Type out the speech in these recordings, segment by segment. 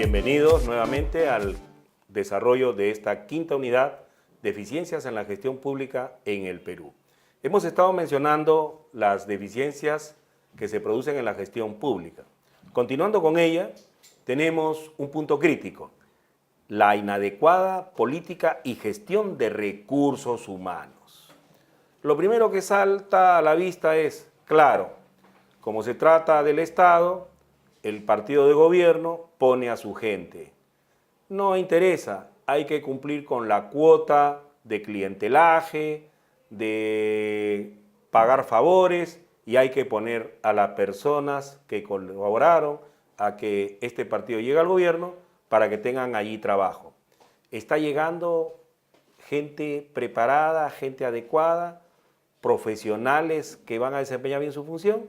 Bienvenidos nuevamente al desarrollo de esta quinta unidad de eficiencias en la gestión pública en el Perú. Hemos estado mencionando las deficiencias que se producen en la gestión pública. Continuando con ella, tenemos un punto crítico: la inadecuada política y gestión de recursos humanos. Lo primero que salta a la vista es, claro, como se trata del Estado, el partido de gobierno pone a su gente. No interesa, hay que cumplir con la cuota de clientelaje, de pagar favores, y hay que poner a las personas que colaboraron a que este partido llegue al gobierno para que tengan allí trabajo. Está llegando gente preparada, gente adecuada, profesionales que van a desempeñar bien su función.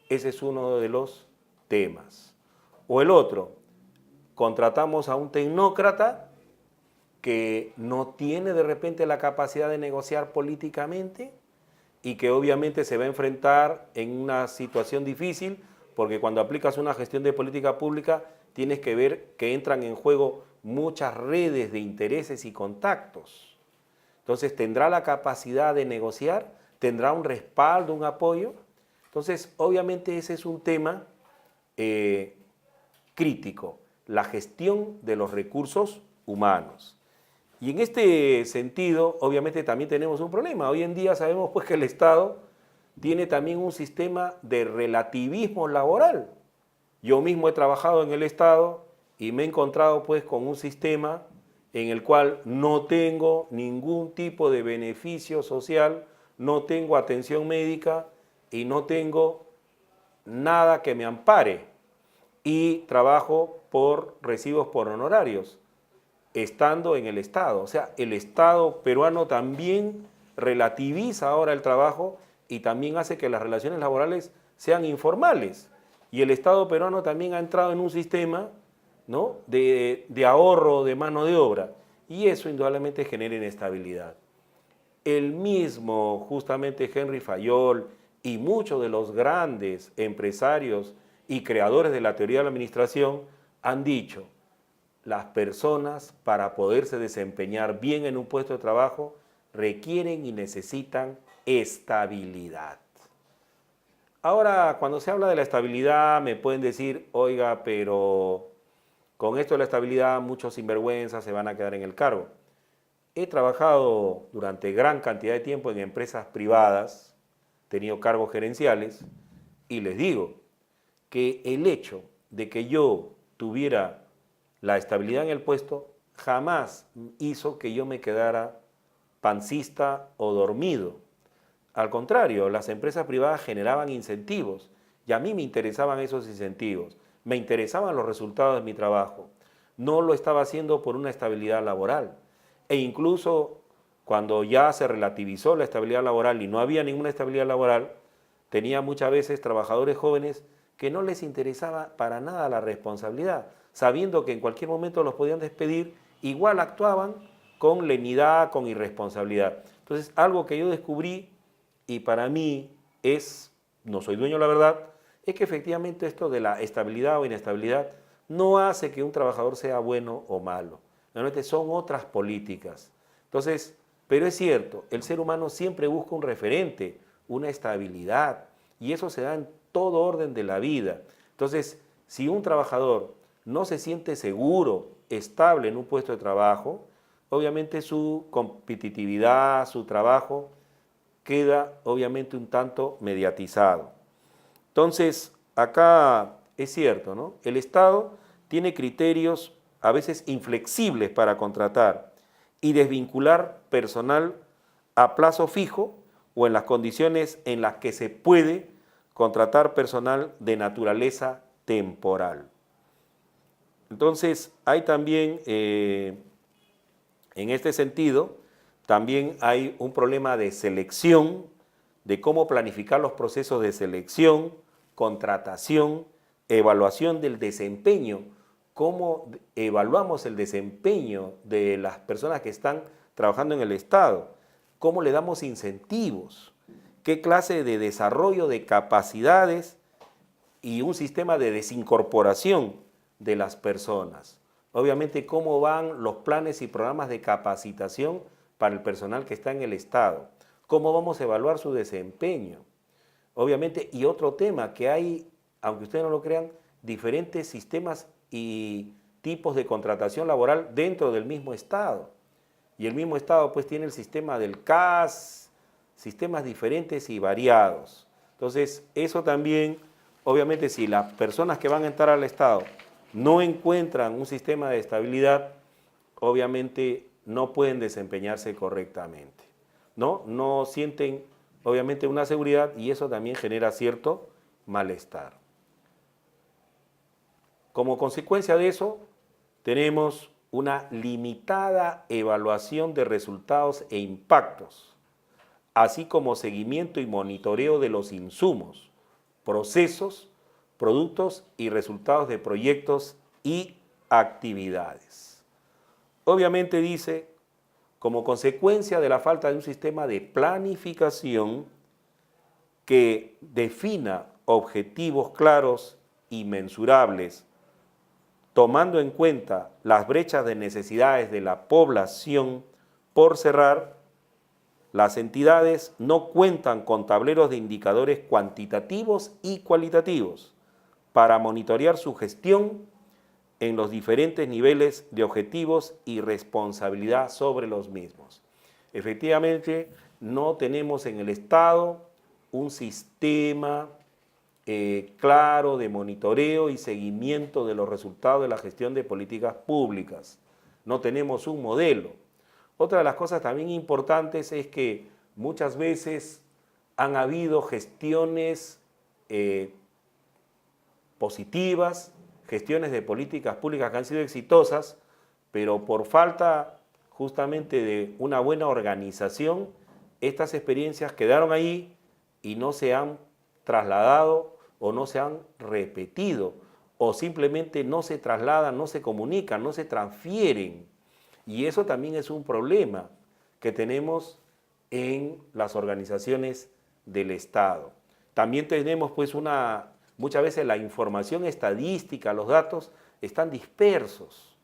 Ese es uno de los temas. O el otro, contratamos a un tecnócrata que no tiene de repente la capacidad de negociar políticamente y que obviamente se va a enfrentar en una situación difícil, porque cuando aplicas una gestión de política pública tienes que ver que entran en juego muchas redes de intereses y contactos. Entonces, ¿tendrá la capacidad de negociar? ¿Tendrá un respaldo, un apoyo? Entonces, obviamente ese es un tema crítico, la gestión de los recursos humanos. Y en este sentido, obviamente también tenemos un problema. Hoy en día sabemos pues que el Estado tiene también un sistema de relativismo laboral. Yo mismo he trabajado en el Estado y me he encontrado pues con un sistema en el cual no tengo ningún tipo de beneficio social, no tengo atención médica y no tengo nada que me ampare, y trabajo por recibos por honorarios, estando en el Estado. O sea, el Estado peruano también relativiza ahora el trabajo y también hace que las relaciones laborales sean informales. Y el Estado peruano también ha entrado en un sistema, ¿no?, de ahorro de mano de obra, y eso indudablemente genera inestabilidad. El mismo, justamente, Henry Fayol y muchos de los grandes empresarios y creadores de la teoría de la administración han dicho: las personas, para poderse desempeñar bien en un puesto de trabajo, requieren y necesitan estabilidad. Ahora, cuando se habla de la estabilidad, me pueden decir: oiga, pero con esto de la estabilidad muchos sinvergüenzas se van a quedar en el cargo. He trabajado durante gran cantidad de tiempo en empresas privadas, he tenido cargos gerenciales, y les digo que el hecho de que yo tuviera la estabilidad en el puesto jamás hizo que yo me quedara pancista o dormido. Al contrario, las empresas privadas generaban incentivos y a mí me interesaban esos incentivos, me interesaban los resultados de mi trabajo. No lo estaba haciendo por una estabilidad laboral. E incluso cuando ya se relativizó la estabilidad laboral y no había ninguna estabilidad laboral, tenía muchas veces trabajadores jóvenes que no les interesaba para nada la responsabilidad, sabiendo que en cualquier momento los podían despedir, igual actuaban con lenidad, con irresponsabilidad. Entonces, algo que yo descubrí, y para mí no soy dueño de la verdad, es que efectivamente esto de la estabilidad o inestabilidad no hace que un trabajador sea bueno o malo. Realmente son otras políticas. Entonces, pero es cierto, el ser humano siempre busca un referente, una estabilidad, y eso se da en todo orden de la vida. Entonces, si un trabajador no se siente seguro, estable en un puesto de trabajo, obviamente su competitividad, su trabajo queda obviamente un tanto mediatizado. Entonces, acá es cierto, ¿no? El Estado tiene criterios a veces inflexibles para contratar y desvincular personal a plazo fijo o en las condiciones en las que se puede contratar personal de naturaleza temporal. Entonces, hay también, en este sentido, también hay un problema de selección, de cómo planificar los procesos de selección, contratación, evaluación del desempeño, cómo evaluamos el desempeño de las personas que están trabajando en el Estado, cómo le damos incentivos, qué clase de desarrollo de capacidades y un sistema de desincorporación de las personas. obviamente cómo van los planes y programas de capacitación para el personal que está en el Estado, cómo vamos a evaluar su desempeño. Obviamente, y otro tema, que hay, aunque ustedes no lo crean, diferentes sistemas y tipos de contratación laboral dentro del mismo Estado. Y el mismo Estado pues tiene el sistema del CAS, sistemas diferentes y variados. Entonces, eso también, obviamente, si las personas que van a entrar al Estado no encuentran un sistema de estabilidad, obviamente no pueden desempeñarse correctamente, ¿no? No sienten, obviamente, una seguridad y eso también genera cierto malestar. Como consecuencia de eso, tenemos una limitada evaluación de resultados e impactos, así como seguimiento y monitoreo de los insumos, procesos, productos y resultados de proyectos y actividades. Obviamente dice, como consecuencia de la falta de un sistema de planificación que defina objetivos claros y mensurables, tomando en cuenta las brechas de necesidades de la población por cerrar, las entidades no cuentan con tableros de indicadores cuantitativos y cualitativos para monitorear su gestión en los diferentes niveles de objetivos y responsabilidad sobre los mismos. Efectivamente, no tenemos en el Estado un sistema claro de monitoreo y seguimiento de los resultados de la gestión de políticas públicas. No tenemos un modelo. Otra de las cosas también importantes es que muchas veces han habido gestiones positivas, gestiones de políticas públicas que han sido exitosas, pero por falta justamente de una buena organización, estas experiencias quedaron ahí y no se han trasladado o no se han repetido, o simplemente no se trasladan, no se comunican, no se transfieren. Y eso también es un problema que tenemos en las organizaciones del Estado. También tenemos pues muchas veces la información estadística, los datos están dispersos,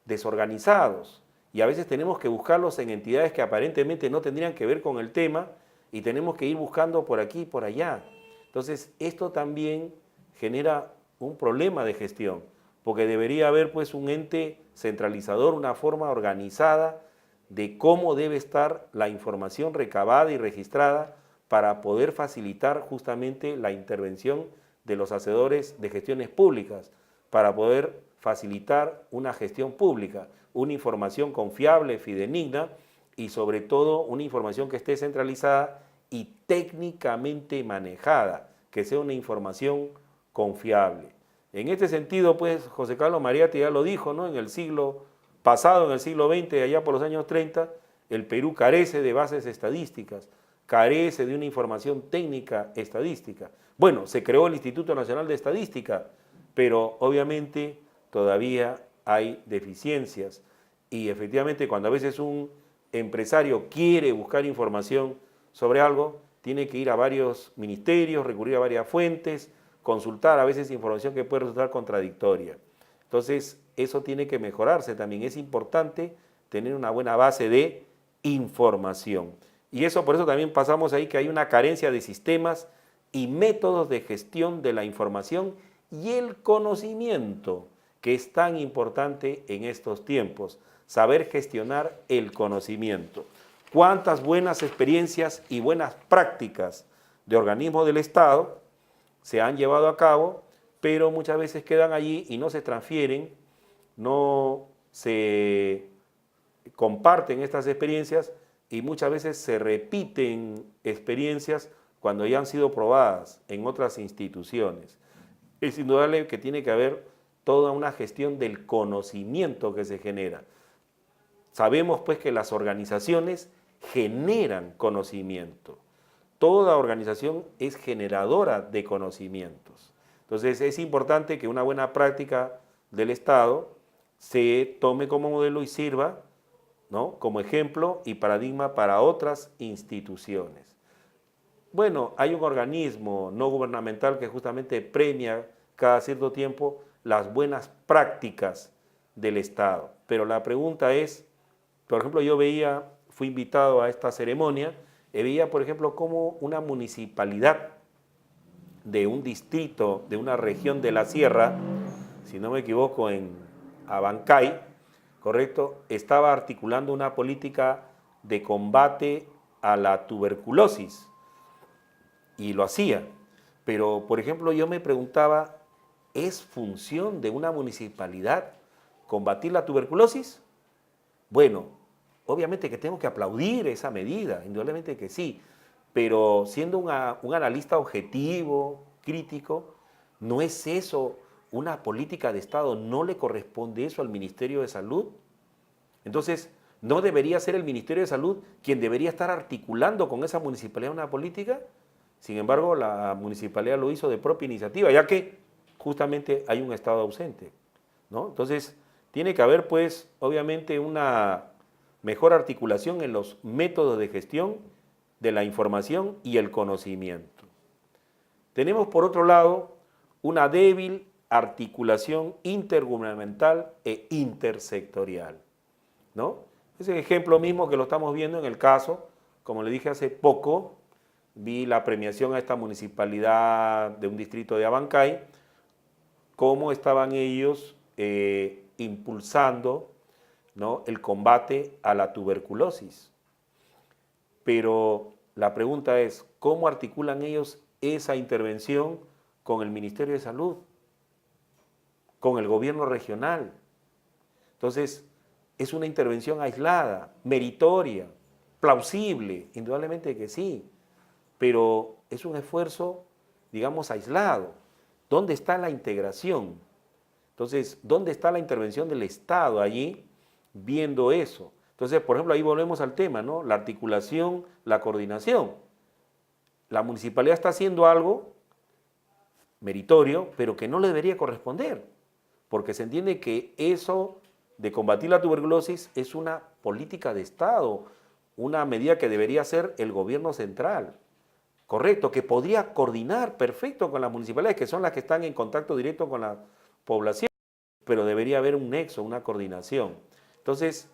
desorganizados, y a veces tenemos que buscarlos en entidades que aparentemente no tendrían que ver con el tema y tenemos que ir buscando por aquí y por allá. Entonces, esto también genera un problema de gestión, porque debería haber pues un ente centralizador, una forma organizada de cómo debe estar la información recabada y registrada para poder facilitar justamente la intervención de los hacedores de gestiones públicas, para poder facilitar una gestión pública, una información confiable, fidedigna y sobre todo una información que esté centralizada y técnicamente manejada, que sea una información confiable. En este sentido, pues, José Carlos Mariatti ya lo dijo, ¿no? En el siglo pasado, en el siglo XX, allá por los años 30, el Perú carece de bases estadísticas, carece de una información técnica estadística. Bueno, se creó el Instituto Nacional de Estadística, pero obviamente todavía hay deficiencias. Y efectivamente, cuando a veces un empresario quiere buscar información sobre algo, tiene que ir a varios ministerios, recurrir a varias fuentes, consultar a veces información que puede resultar contradictoria. Entonces, eso tiene que mejorarse también. Es importante tener una buena base de información. Y eso, por eso también pasamos ahí que hay una carencia de sistemas y métodos de gestión de la información y el conocimiento, que es tan importante en estos tiempos. Saber gestionar el conocimiento. Cuántas buenas experiencias y buenas prácticas de organismos del Estado se han llevado a cabo, pero muchas veces quedan allí y no se transfieren, no se comparten estas experiencias y muchas veces se repiten experiencias cuando ya han sido probadas en otras instituciones. Es indudable que tiene que haber toda una gestión del conocimiento que se genera. Sabemos pues que las organizaciones generan conocimiento. Toda organización es generadora de conocimientos. Entonces es importante que una buena práctica del Estado se tome como modelo y sirva, ¿no?, como ejemplo y paradigma para otras instituciones. Bueno, hay un organismo no gubernamental que justamente premia cada cierto tiempo las buenas prácticas del Estado. Pero la pregunta es, por ejemplo, fui invitado a esta ceremonia y veía, por ejemplo, cómo una municipalidad de un distrito, de una región de la sierra, si no me equivoco, en Abancay, ¿correcto?, estaba articulando una política de combate a la tuberculosis y lo hacía. Pero, por ejemplo, yo me preguntaba, ¿es función de una municipalidad combatir la tuberculosis? Bueno, obviamente que tengo que aplaudir esa medida, indudablemente que sí, pero siendo un analista objetivo, crítico, ¿no es eso una política de Estado? ¿No le corresponde eso al Ministerio de Salud? Entonces, ¿no debería ser el Ministerio de Salud quien debería estar articulando con esa municipalidad una política? Sin embargo, la municipalidad lo hizo de propia iniciativa, ya que justamente hay un Estado ausente, ¿no? Entonces, tiene que haber, pues, obviamente una mejor articulación en los métodos de gestión de la información y el conocimiento. Tenemos, por otro lado, una débil articulación intergubernamental e intersectorial, ¿no? Es el ejemplo mismo que lo estamos viendo en el caso, como le dije hace poco, vi la premiación a esta municipalidad de un distrito de Abancay, cómo estaban ellos impulsando, ¿no?, el combate a la tuberculosis. Pero la pregunta es, ¿cómo articulan ellos esa intervención con el Ministerio de Salud, con el gobierno regional? Entonces, es una intervención aislada, meritoria, plausible, indudablemente que sí, pero es un esfuerzo, digamos, aislado. ¿Dónde está la integración? Entonces, ¿dónde está la intervención del Estado allí viendo eso? Entonces, por ejemplo, ahí volvemos al tema, ¿no? La articulación, la coordinación. La municipalidad está haciendo algo meritorio, pero que no le debería corresponder, porque se entiende que eso de combatir la tuberculosis es una política de Estado, una medida que debería hacer el gobierno central, correcto, que podría coordinar perfecto con las municipalidades, que son las que están en contacto directo con la población, pero debería haber un nexo, una coordinación. Entonces,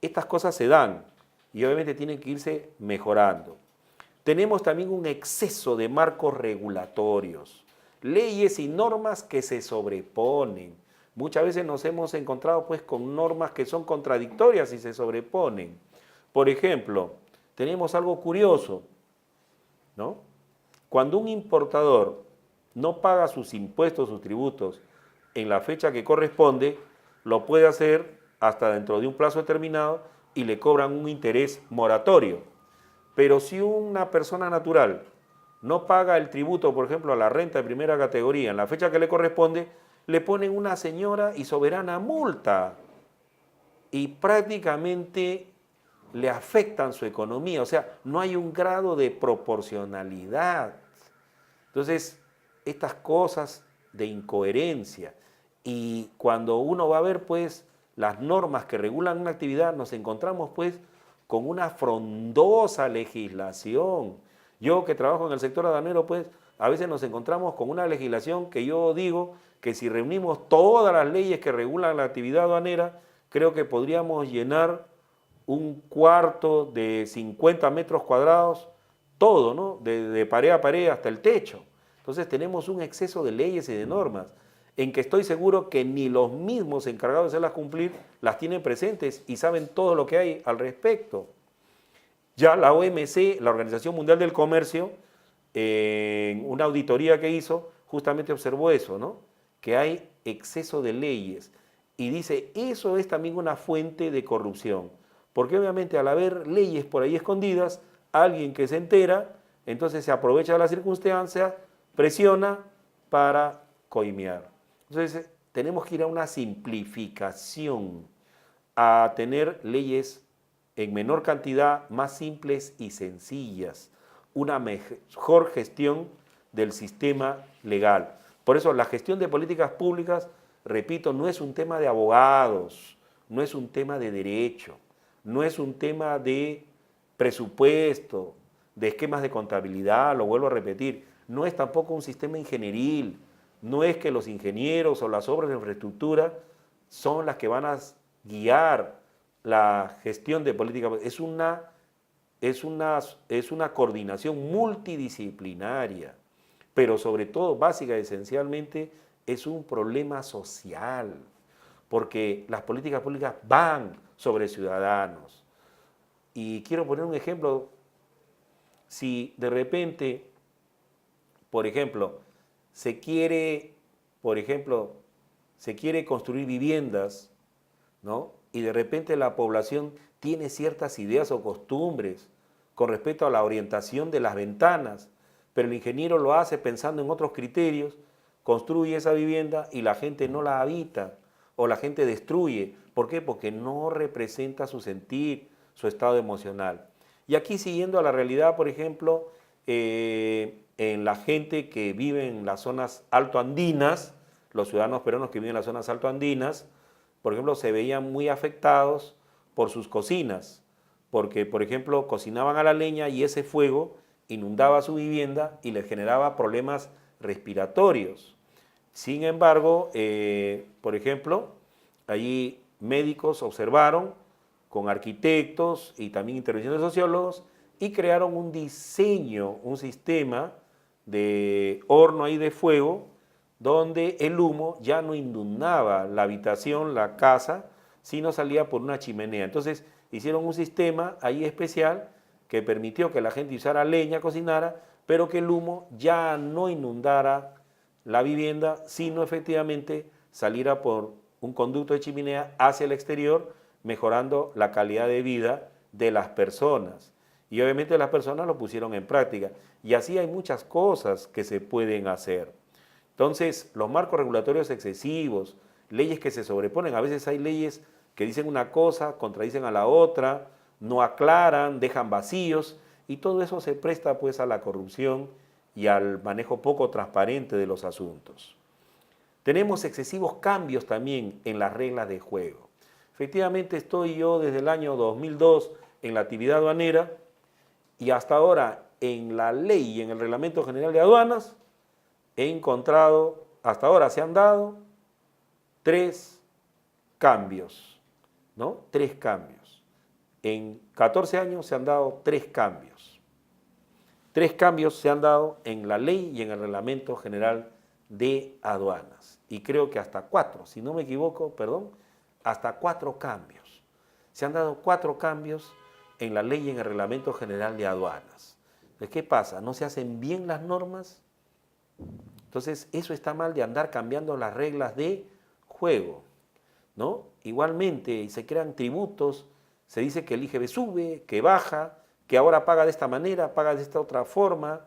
estas cosas se dan y obviamente tienen que irse mejorando. Tenemos también un exceso de marcos regulatorios, leyes y normas que se sobreponen. Muchas veces nos hemos encontrado pues con normas que son contradictorias y se sobreponen. Por ejemplo, tenemos algo curioso, ¿no? Cuando un importador no paga sus impuestos, sus tributos en la fecha que corresponde, lo puede hacer hasta dentro de un plazo determinado y le cobran un interés moratorio. Pero si una persona natural no paga el tributo, por ejemplo, a la renta de primera categoría en la fecha que le corresponde, le ponen una señora y soberana multa y prácticamente le afectan su economía. O sea, no hay un grado de proporcionalidad. Entonces, estas cosas de incoherencia. Y cuando uno va a ver, pues, las normas que regulan una actividad, nos encontramos, pues, con una frondosa legislación. Yo que trabajo en el sector aduanero, pues, a veces nos encontramos con una legislación que yo digo que si reunimos todas las leyes que regulan la actividad aduanera, creo que podríamos llenar un cuarto de 50 metros cuadrados, todo, ¿no? De pared a pared hasta el techo. Entonces tenemos un exceso de leyes y de normas en que estoy seguro que ni los mismos encargados de hacerlas cumplir las tienen presentes y saben todo lo que hay al respecto. Ya la OMC, la Organización Mundial del Comercio, en una auditoría que hizo, justamente observó eso, ¿no? Que hay exceso de leyes. Y dice, eso es también una fuente de corrupción. Porque obviamente al haber leyes por ahí escondidas, alguien que se entera, entonces se aprovecha de la circunstancia, presiona para coimear. Entonces tenemos que ir a una simplificación, a tener leyes en menor cantidad, más simples y sencillas, una mejor gestión del sistema legal. Por eso la gestión de políticas públicas, repito, no es un tema de abogados, no es un tema de derecho, no es un tema de presupuesto, de esquemas de contabilidad, lo vuelvo a repetir, no es tampoco un sistema ingenieril, no es que los ingenieros o las obras de infraestructura son las que van a guiar la gestión de política. Es una coordinación multidisciplinaria, pero sobre todo, básica y esencialmente, es un problema social, porque las políticas públicas van sobre ciudadanos. Y quiero poner un ejemplo. Si de repente, por ejemplo, se quiere construir viviendas, ¿no? Y de repente la población tiene ciertas ideas o costumbres con respecto a la orientación de las ventanas, pero el ingeniero lo hace pensando en otros criterios, construye esa vivienda y la gente no la habita o la gente destruye. ¿Por qué? Porque no representa su sentir, su estado emocional. Y aquí, siguiendo a la realidad, por ejemplo, en la gente que vive en las zonas altoandinas, los ciudadanos peruanos que viven en las zonas altoandinas, por ejemplo, se veían muy afectados por sus cocinas, porque, por ejemplo, cocinaban a la leña y ese fuego inundaba su vivienda y les generaba problemas respiratorios. Sin embargo, por ejemplo, allí médicos observaron con arquitectos y también intervención de sociólogos y crearon un diseño, un sistema de horno ahí de fuego donde el humo ya no inundaba la habitación, la casa, sino salía por una chimenea. Entonces hicieron un sistema ahí especial que permitió que la gente usara leña, cocinara, pero que el humo ya no inundara la vivienda, sino efectivamente saliera por un conducto de chimenea hacia el exterior, mejorando la calidad de vida de las personas. Y obviamente las personas lo pusieron en práctica. Y así hay muchas cosas que se pueden hacer. Entonces, los marcos regulatorios excesivos, leyes que se sobreponen, a veces hay leyes que dicen una cosa, contradicen a la otra, no aclaran, dejan vacíos, y todo eso se presta pues a la corrupción y al manejo poco transparente de los asuntos. Tenemos excesivos cambios también en las reglas de juego. Efectivamente, estoy yo desde el año 2002 en la actividad aduanera y hasta ahora en la ley y en el Reglamento General de Aduanas he encontrado, hasta ahora se han dado 3 cambios, ¿no? 3 cambios. En 14 años se han dado 3 cambios. 3 cambios se han dado en la ley y en el Reglamento General de Aduanas. Y creo que hasta 4, si no me equivoco, perdón, hasta 4 cambios. Se han dado 4 cambios en la ley y en el Reglamento General de Aduanas. Entonces, ¿qué pasa? ¿No se hacen bien las normas? Entonces, eso está mal de andar cambiando las reglas de juego, ¿no? Igualmente, se crean tributos, se dice que el IGB sube, que baja, que ahora paga de esta manera, paga de esta otra forma.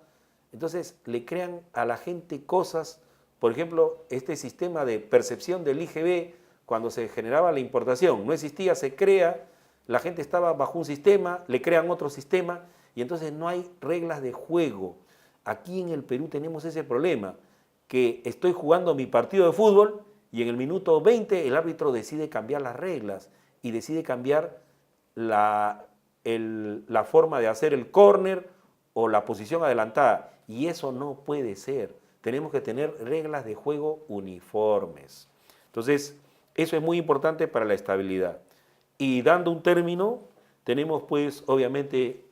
Entonces, le crean a la gente cosas, por ejemplo, este sistema de percepción del IGB, cuando se generaba la importación, no existía, se crea, la gente estaba bajo un sistema, le crean otro sistema, y entonces no hay reglas de juego. Aquí en el Perú tenemos ese problema, que estoy jugando mi partido de fútbol y en el minuto 20 el árbitro decide cambiar las reglas y decide cambiar la forma de hacer el córner o la posición adelantada. Y eso no puede ser. Tenemos que tener reglas de juego uniformes. Entonces, eso es muy importante para la estabilidad. Y dando un término, tenemos pues obviamente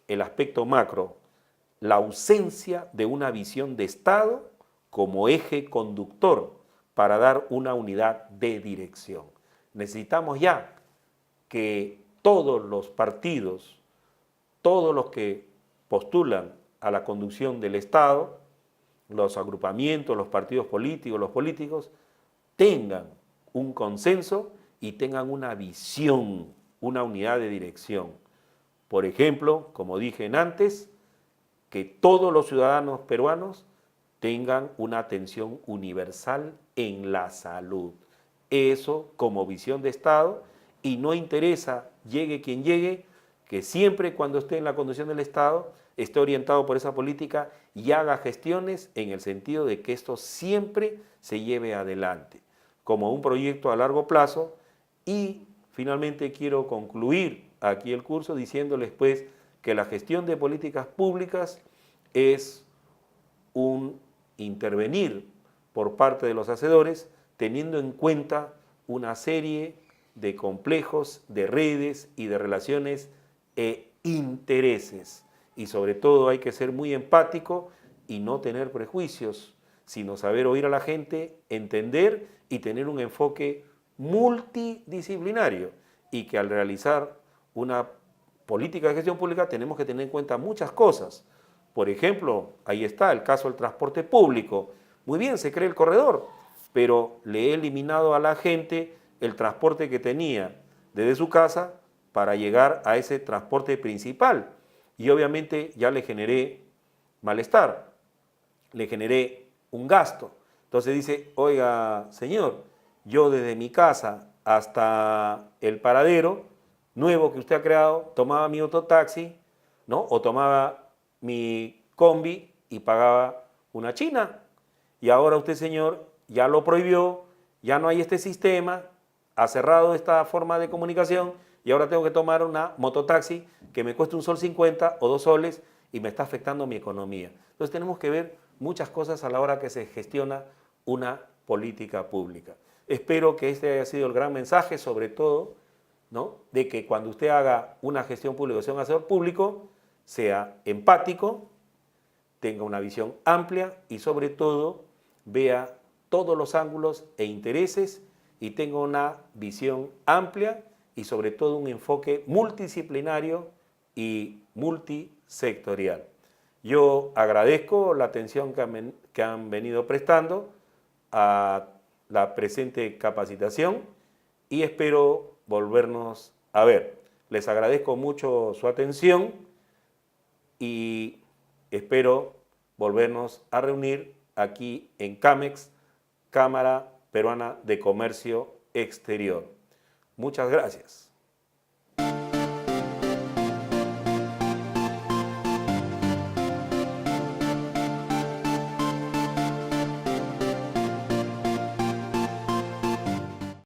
el aspecto macro, la ausencia de una visión de Estado como eje conductor para dar una unidad de dirección. Necesitamos ya que todos los partidos, todos los que postulan a la conducción del Estado, los agrupamientos, los partidos políticos, los políticos, tengan un consenso y tengan una visión, una unidad de dirección. Por ejemplo, como dije antes, que todos los ciudadanos peruanos tengan una atención universal en la salud. Eso como visión de Estado, y no interesa, llegue quien llegue, que siempre cuando esté en la conducción del Estado esté orientado por esa política y haga gestiones en el sentido de que esto siempre se lleve adelante, como un proyecto a largo plazo. Y finalmente quiero concluir aquí el curso diciéndoles pues que la gestión de políticas públicas es un intervenir por parte de los hacedores teniendo en cuenta una serie de complejos, de redes y de relaciones e intereses. Y sobre todo hay que ser muy empático y no tener prejuicios, sino saber oír a la gente, entender y tener un enfoque multidisciplinario. Y que al realizar una política de gestión pública tenemos que tener en cuenta muchas cosas. Por ejemplo, ahí está el caso del transporte público. Muy bien, se cree el corredor, pero le he eliminado a la gente el transporte que tenía desde su casa para llegar a ese transporte principal. Y obviamente ya le generé malestar, le generé un gasto. Entonces dice, oiga, señor, yo desde mi casa hasta el paradero nuevo que usted ha creado, tomaba mi autotaxi, ¿no? O tomaba mi combi y pagaba una china. Y ahora usted, señor, ya lo prohibió, ya no hay este sistema, ha cerrado esta forma de comunicación y ahora tengo que tomar una mototaxi que me cueste 1,50 o 2 soles y me está afectando mi economía. Entonces tenemos que ver muchas cosas a la hora que se gestiona una política pública. Espero que este haya sido el gran mensaje, sobre todo, ¿no?, de que cuando usted haga una gestión pública o sea un asesor público, sea empático, tenga una visión amplia y sobre todo vea todos los ángulos e intereses y tenga una visión amplia y sobre todo un enfoque multidisciplinario y multisectorial. Yo agradezco la atención que han venido prestando a la presente capacitación y espero volvernos a ver. Les agradezco mucho su atención y espero volvernos a reunir aquí en CAMEX, Cámara Peruana de Comercio Exterior. Muchas gracias.